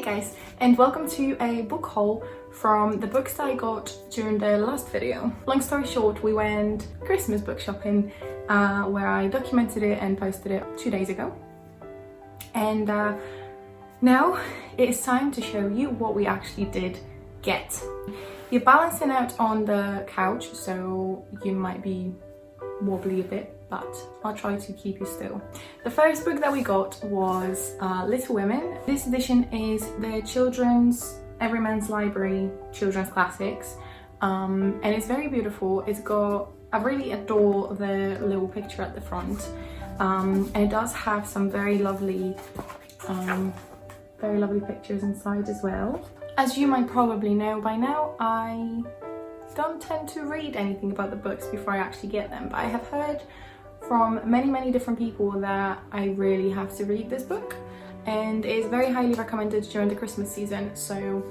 Hey guys, and welcome to a book haul from the books that I got during the last video. Long story short, we went Christmas book shopping where I documented it and posted it 2 days ago. And now it is time to show you what we actually did get. You're balancing out on the couch, so you might be wobbly a bit, but I'll try to keep you still. The first book that we got was Little Women. This edition is the Children's Everyman's Library Children's Classics, and it's very beautiful. I really adore the little picture at the front, and it does have some very lovely pictures inside as well. As you might probably know by now, I don't tend to read anything about the books before I actually get them, but I have heard from many different people that I really have to read this book, and it is very highly recommended during the Christmas season, so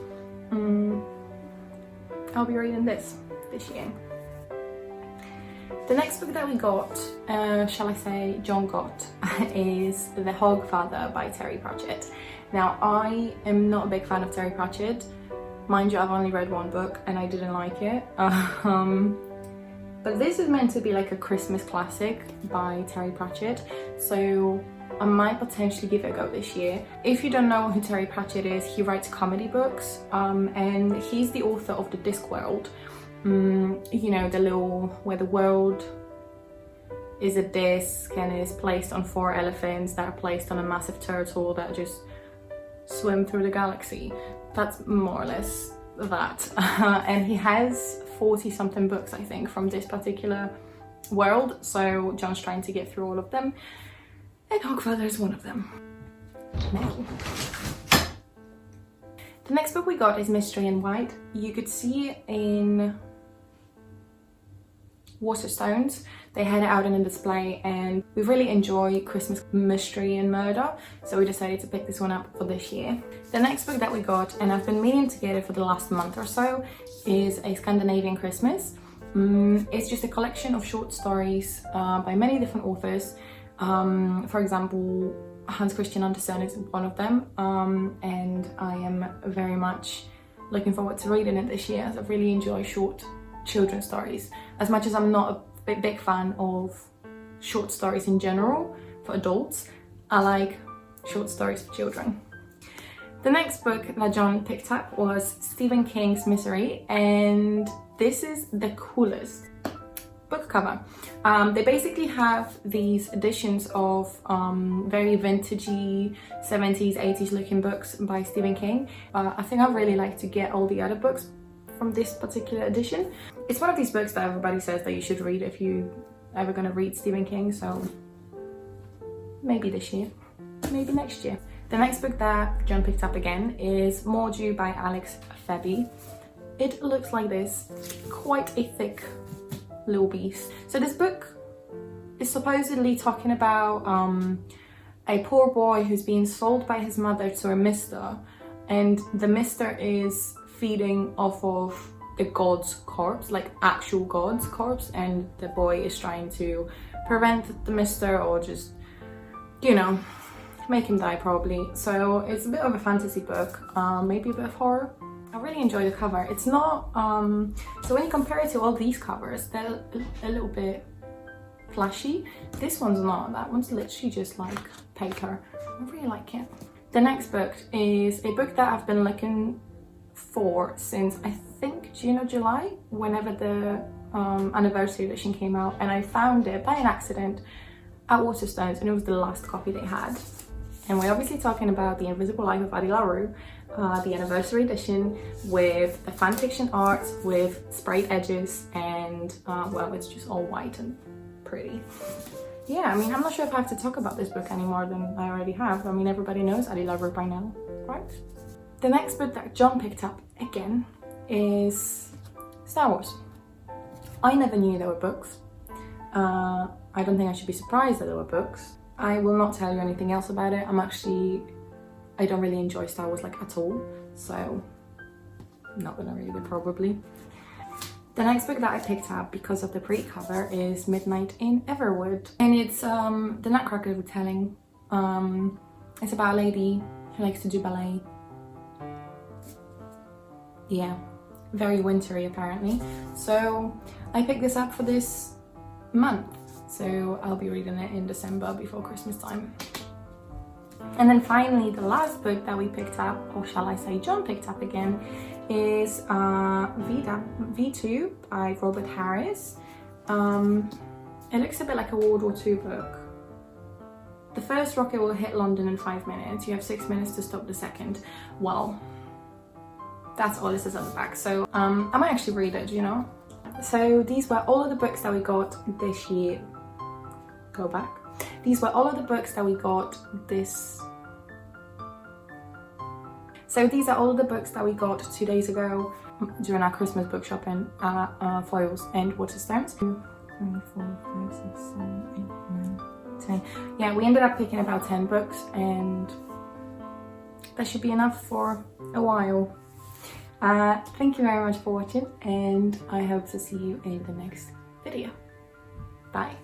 I'll be reading this year. The next book that we got, shall I say John got, is The Hogfather by Terry Pratchett. Now, I am not a big fan of Terry Pratchett. Mind you, I've only read one book and I didn't like it. But this is meant to be like a Christmas classic by Terry Pratchett, so I might potentially give it a go this year. If you don't know who Terry Pratchett is, he writes comedy books, and he's the author of The Discworld. You know, where the world is a disc and is placed on 4 elephants that are placed on a massive turtle that just swim through the galaxy. That's more or less that. And he has 40-something books, I think, from this particular world, so John's trying to get through all of them, and Hogfather is one of them. Now, the next book we got is Mystery in White. You could see it in Waterstones. They had it out in a display, and we really enjoy Christmas mystery and murder, so we decided to pick this one up for this year. The next book that we got, and I've been meaning to get it for the last month or so, is A Scandinavian Christmas. It's just a collection of short stories by many different authors. For example, Hans Christian Andersen is one of them, and I am very much looking forward to reading it this year, as I really enjoy short children's stories. As much as I'm not a big fan of short stories in general for adults, I like short stories for children. The next book that John picked up was Stephen King's Misery, and this is the coolest book cover. They basically have these editions of very vintagey 70s, 80s looking books by Stephen King. I think I'd really like to get all the other books from this particular edition. It's one of these books that everybody says that you should read if you ever gonna read Stephen King, so maybe this year, maybe next year. The next book that John picked up again is Mordew by Alex Feby. It looks like this, quite a thick little beast. So this book is supposedly talking about a poor boy who's being sold by his mother to a mister, and the mister is feeding off of the god's corpse, like actual god's corpse, and the boy is trying to prevent the mister, or just, you know, make him die probably. So it's a bit of a fantasy book, maybe a bit of horror. I really enjoy the cover. It's not so when you compare it to all these covers, they're a little bit flashy. This one's not. That one's literally just like paper. I really like it. The next book is a book that I've been looking for since I think June or July, whenever the anniversary edition came out, and I found it by an accident at Waterstones, and it was the last copy they had. And we're obviously talking about The Invisible Life of Addie LaRue, the anniversary edition, with the fan fiction art with sprayed edges, and well, it's just all white and pretty. Yeah, I mean, I'm not sure if I have to talk about this book any more than I already have. I mean, everybody knows Addie LaRue by now, right? The next book that John picked up again is Star Wars. I never knew there were books. I don't think I should be surprised that there were books. I will not tell you anything else about it. I don't really enjoy Star Wars like at all, so I'm not gonna read it probably. The next book that I picked up because of the pre-cover is Midnight in Everwood, and it's the Nutcracker retelling. It's about a lady who likes to do ballet yeah, very wintry apparently. So I picked this up for this month. So I'll be reading it in December before Christmas time. And then finally, the last book that we picked up, or shall I say John picked up again, is Veda V2 by Robert Harris. It looks a bit like a World War II book. The first rocket will hit London in 5 minutes. You have 6 minutes to stop the second. Well, that's all this is on the back. So I might actually read it, you know. So these were all of the books that we got this year. Go back. These were all of the books that we got this. So these are all of the books that we got 2 days ago during our Christmas book shopping at Foyles and Waterstones. 2, 3, 4, 5, 6, 7, 8, 9, 10. Yeah, we ended up picking about 10 books, and that should be enough for a while. Thank you very much for watching, and I hope to see you in the next video. Bye.